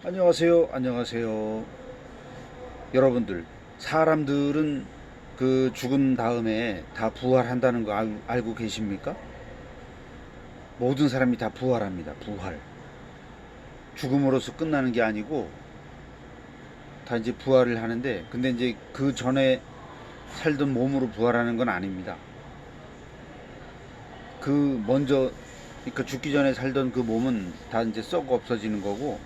안녕하세요. 안녕하세요. 여러분들, 사람들은 그 죽은 다음에 다 부활한다는 거 알고 계십니까? 모든 사람이 다 부활합니다. 부활. 죽음으로써 끝나는 게 아니고 다 이제 부활을 하는데, 근데 이제 그 전에 살던 몸으로 부활하는 건 아닙니다. 그 먼저, 그러니까 죽기 전에 살던 그 몸은 다 이제 썩어 없어지는 거고,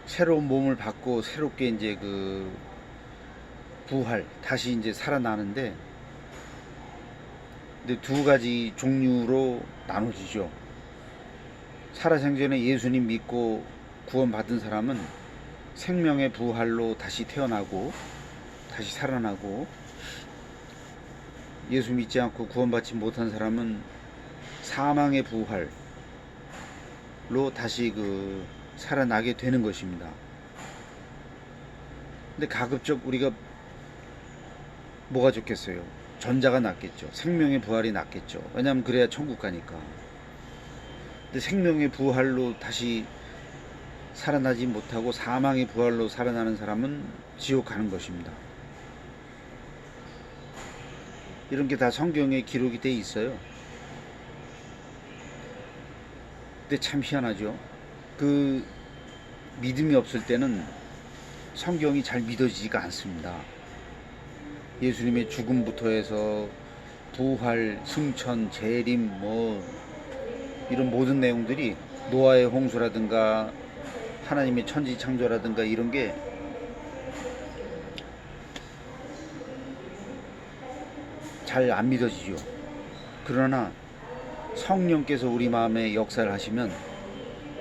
새로운 몸을 받고 새롭게 이제 그 부활, 다시 이제 살아나는데, 근데 두 가지 종류로 나눠지죠. 살아생전에 예수님 믿고 구원받은 사람은 생명의 부활로 다시 태어나고 다시 살아나고, 예수 믿지 않고 구원받지 못한 사람은 사망의 부활로 다시 그 살아나게 되는 것입니다. 근데 가급적 우리가 뭐가 좋겠어요? 전자가 낫겠죠. 생명의 부활이 낫겠죠. 왜냐하면 그래야 천국 가니까. 근데 생명의 부활로 다시 살아나지 못하고 사망의 부활로 살아나는 사람은 지옥 가는 것입니다. 이런 게 다 성경에 기록이 돼 있어요. 근데 참 희한하죠. 그 믿음이 없을 때는 성경이 잘 믿어지지가 않습니다. 예수님의 죽음부터 해서 부활, 승천, 재림, 뭐 이런 모든 내용들이, 노아의 홍수라든가 하나님의 천지 창조라든가 이런 게 잘 안 믿어지죠. 그러나 성령께서 우리 마음에 역사를 하시면,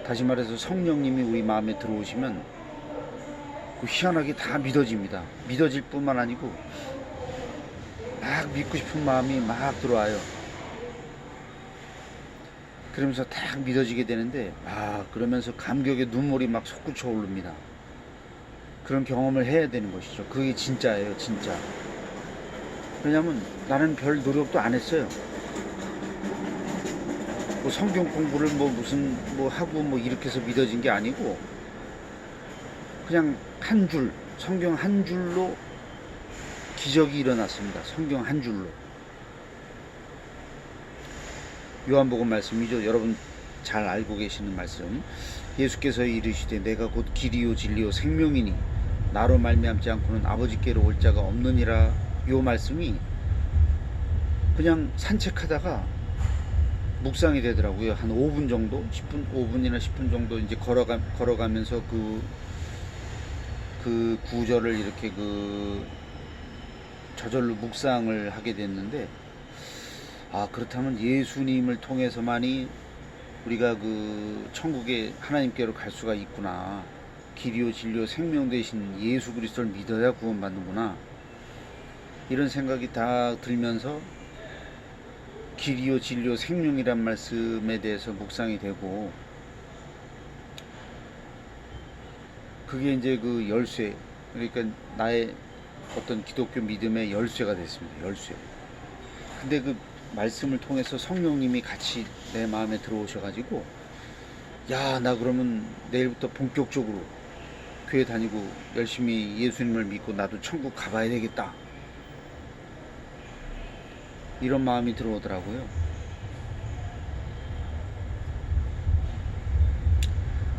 다시 말해서 성령님이 우리 마음에 들어오시면 그 희한하게 다 믿어집니다. 믿어질 뿐만 아니고 막 믿고 싶은 마음이 막 들어와요. 그러면서 딱 믿어지게 되는데, 그러면서 감격의 눈물이 막 솟구쳐 오릅니다. 그런 경험을 해야 되는 것이죠. 그게 진짜예요, 진짜. 왜냐면 나는 별 노력도 안 했어요. 뭐 성경 공부를 뭐 무슨 뭐 하고 뭐 이렇게 해서 믿어진 게 아니고, 그냥 한 줄, 성경 한 줄로 기적이 일어났습니다. 성경 한 줄로. 요한복음 말씀이죠. 여러분 잘 알고 계시는 말씀. 예수께서 이르시되 내가 곧 길이요 진리요 생명이니 나로 말미암지 않고는 아버지께로 올 자가 없느니라. 요 말씀이 그냥 산책하다가 묵상이 되더라고요. 한 5분 정도, 10분, 5분이나 10분 정도 이제 걸어가면서 그 구절을 이렇게 저절로 묵상을 하게 됐는데, 그렇다면 예수님을 통해서만이 우리가 그 천국에 하나님께로 갈 수가 있구나. 길이요 진리요 생명 되신 예수 그리스도를 믿어야 구원받는구나. 이런 생각이 다 들면서 길이요 진리요 생명이란 말씀에 대해서 묵상이 되고, 그게 이제 그 열쇠, 그러니까 나의 어떤 기독교 믿음의 열쇠가 됐습니다. 열쇠. 근데 그 말씀을 통해서 성령님이 같이 내 마음에 들어오셔가지고, 야, 나 그러면 내일부터 본격적으로 교회 다니고 열심히 예수님을 믿고 나도 천국 가봐야 되겠다, 이런 마음이 들어오더라고요.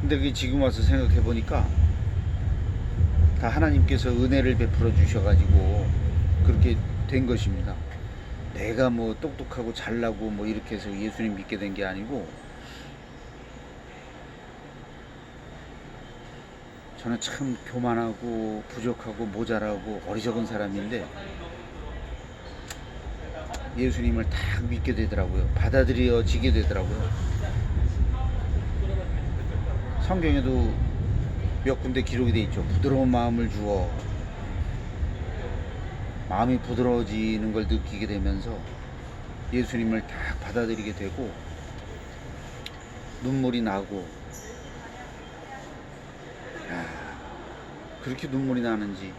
근데 그게 지금 와서 생각해 보니까 다 하나님께서 은혜를 베풀어 주셔가지고 그렇게 된 것입니다. 내가 뭐 똑똑하고 잘나고 뭐 이렇게 해서 예수님 믿게 된 게 아니고, 저는 참 교만하고 부족하고 모자라고 어리석은 사람인데 예수님을 딱 믿게 되더라고요. 받아들여지게 되더라고요. 성경에도 몇 군데 기록이 돼 있죠. 부드러운 마음을 주어. 마음이 부드러워지는 걸 느끼게 되면서 예수님을 딱 받아들이게 되고 눈물이 나고, 그렇게 눈물이 나는지.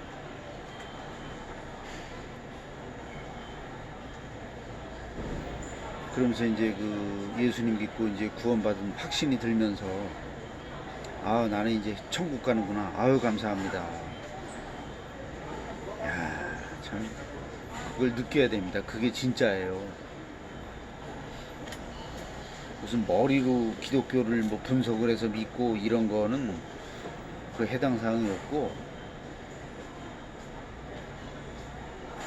그러면서 이제 그 예수님 믿고 이제 구원받은 확신이 들면서 아, 나는 이제 천국 가는구나. 아유, 감사합니다. 야, 참 그걸 느껴야 됩니다. 그게 진짜예요. 무슨 머리로 기독교를 뭐 분석을 해서 믿고 이런 거는 그 해당 사항이 없고,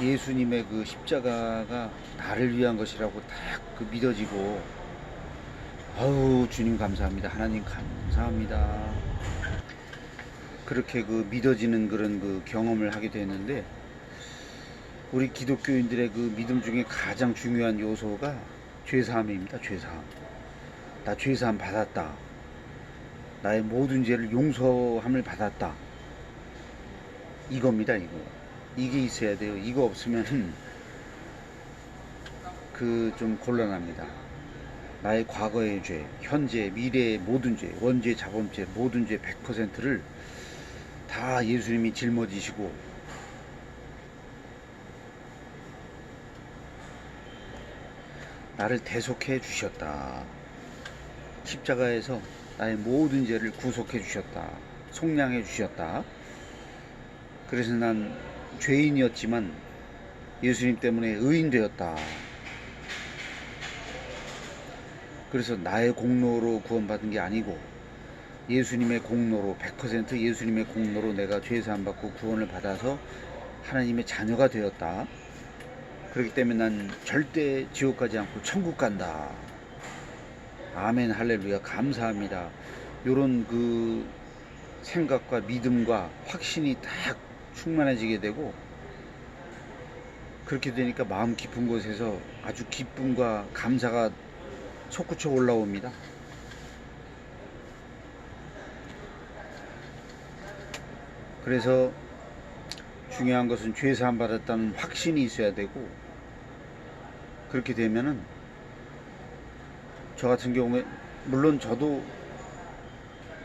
예수님의 그 십자가가 나를 위한 것이라고 딱 그 믿어지고, 아우, 주님 감사합니다. 하나님 감사합니다. 그렇게 그 믿어지는 그런 그 경험을 하게 되는데, 우리 기독교인들의 그 믿음 중에 가장 중요한 요소가 죄사함입니다. 죄사함. 나 죄사함 받았다. 나의 모든 죄를 용서함을 받았다. 이겁니다, 이거. 이게 있어야 돼요. 이거 없으면 그 좀 곤란합니다. 나의 과거의 죄, 현재, 미래의 모든 죄, 원죄, 자범죄, 모든 죄 100%를 다 예수님이 짊어지시고, 나를 대속해 주셨다. 십자가에서 나의 모든 죄를 구속해 주셨다. 속량해 주셨다. 그래서 난 죄인이었지만 예수님 때문에 의인 되었다. 그래서 나의 공로로 구원받은 게 아니고 예수님의 공로로, 100% 예수님의 공로로 내가 죄사함 받고 구원을 받아서 하나님의 자녀가 되었다. 그렇기 때문에 난 절대 지옥 가지 않고 천국 간다. 아멘, 할렐루야, 감사합니다. 요런 그 생각과 믿음과 확신이 딱 충만해지게 되고, 그렇게 되니까 마음 깊은 곳에서 아주 기쁨과 감사가 솟구쳐 올라옵니다. 그래서 중요한 것은 죄사함 받았다는 확신이 있어야 되고, 그렇게 되면은 저 같은 경우에, 물론 저도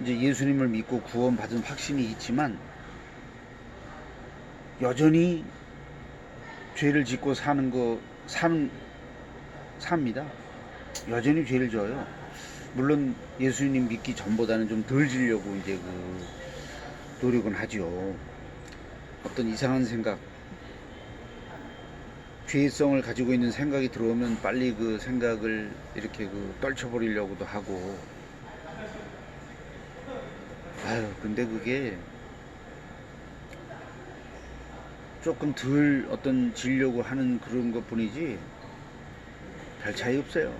이제 예수님을 믿고 구원받은 확신이 있지만 여전히 죄를 짓고 삽니다. 여전히 죄를 져요. 물론 예수님 믿기 전보다는 좀 덜 지려고 이제 그 노력은 하죠. 어떤 이상한 생각, 죄성을 가지고 있는 생각이 들어오면 빨리 그 생각을 이렇게 그 떨쳐버리려고도 하고, 아유, 근데 그게 조금 덜 어떤 지려고 하는 그런 것 뿐이지 별 차이 없어요.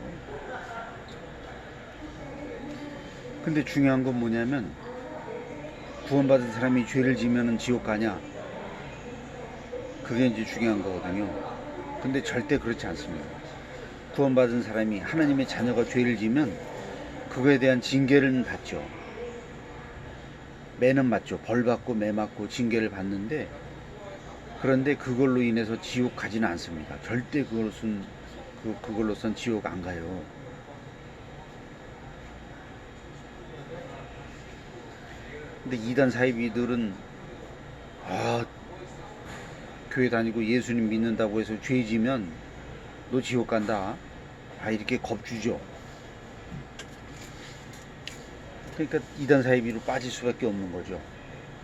근데 중요한 건 뭐냐면, 구원받은 사람이 죄를 지면은 지옥 가냐? 그게 이제 중요한 거거든요. 근데 절대 그렇지 않습니다. 구원받은 사람이 하나님의 자녀가 죄를 지면 그거에 대한 징계를 받죠. 매는 맞죠. 벌 받고 매 맞고 징계를 받는데, 그런데 그걸로 인해서 지옥 가지는 않습니다. 절대 그걸로선 지옥 안 가요. 근데 이단 사이비들은, 아, 교회 다니고 예수님 믿는다고 해서 죄 지면 너 지옥 간다, 이렇게 겁주죠. 그러니까 이단 사이비로 빠질 수밖에 없는 거죠.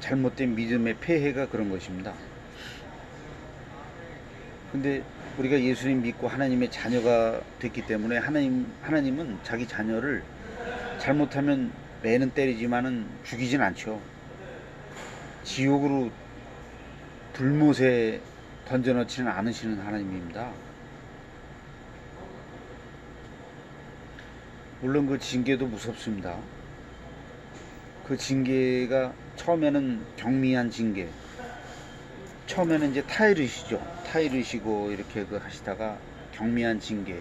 잘못된 믿음의 폐해가 그런 것입니다. 근데 우리가 예수님 믿고 하나님의 자녀가 됐기 때문에 하나님은 자기 자녀를 잘못하면 매는 때리지만은 죽이진 않죠. 지옥으로 불못에 던져넣지는 않으시는 하나님입니다. 물론 그 징계도 무섭습니다. 그 징계가 처음에는 경미한 징계, 처음에는 이제 타이르시고 이렇게 그 하시다가 경미한 징계,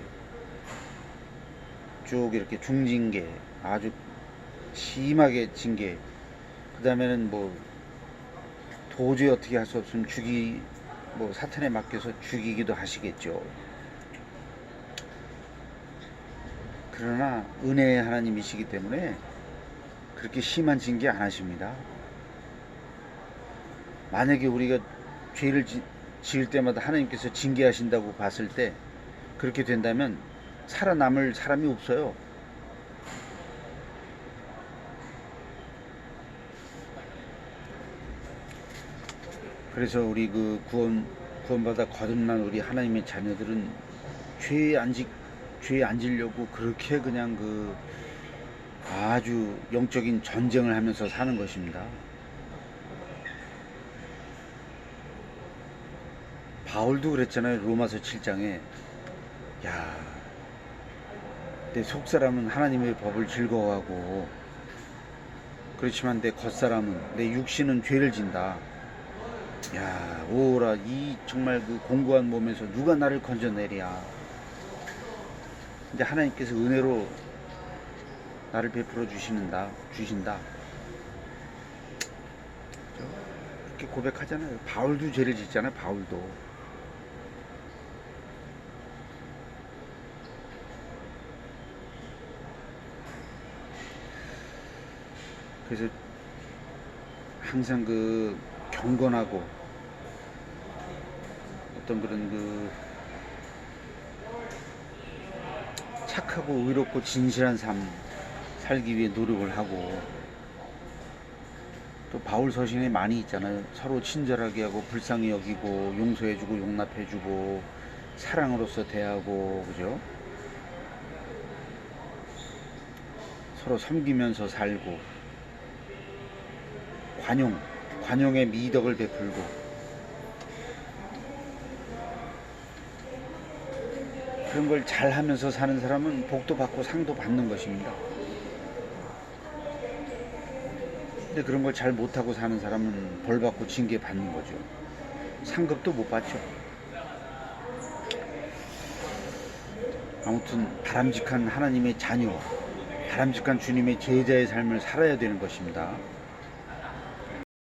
쭉 이렇게 중징계, 아주 심하게 징계, 그 다음에는 뭐 도저히 어떻게 할 수 없으면 뭐 사탄에 맡겨서 죽이기도 하시겠죠. 그러나 은혜의 하나님이시기 때문에 그렇게 심한 징계 안 하십니다. 만약에 우리가 죄를 지을 때마다 하나님께서 징계하신다고 봤을 때, 그렇게 된다면 살아남을 사람이 없어요. 그래서 우리 그 구원받아 거듭난 우리 하나님의 자녀들은 죄에 앉지 죄에 앉으려고 그렇게 그냥 그 아주 영적인 전쟁을 하면서 사는 것입니다. 바울도 그랬잖아요. 로마서 7장에 야, 내 속사람은 하나님의 법을 즐거워하고 그렇지만 내 겉사람은 내 육신은 죄를 진다. 야, 오라 이 정말 그 공고한 몸에서 누가 나를 건져내랴. 근데 하나님께서 은혜로 나를 베풀어 주신다. 이렇게 고백하잖아요. 바울도 죄를 짓잖아요. 바울도. 그래서 항상 그 경건하고 어떤 그런 그 착하고 의롭고 진실한 삶 살기 위해 노력을 하고, 또 바울 서신에 많이 있잖아요. 서로 친절하게 하고 불쌍히 여기고 용서해주고 용납해주고 사랑으로서 대하고, 그죠? 서로 섬기면서 살고 관용의 미덕을 베풀고, 그런 걸 잘하면서 사는 사람은 복도 받고 상도 받는 것입니다. 근데 그런 걸 잘 못하고 사는 사람은 벌 받고 징계 받는 거죠. 상급도 못 받죠. 아무튼 바람직한 하나님의 자녀, 바람직한 주님의 제자의 삶을 살아야 되는 것입니다.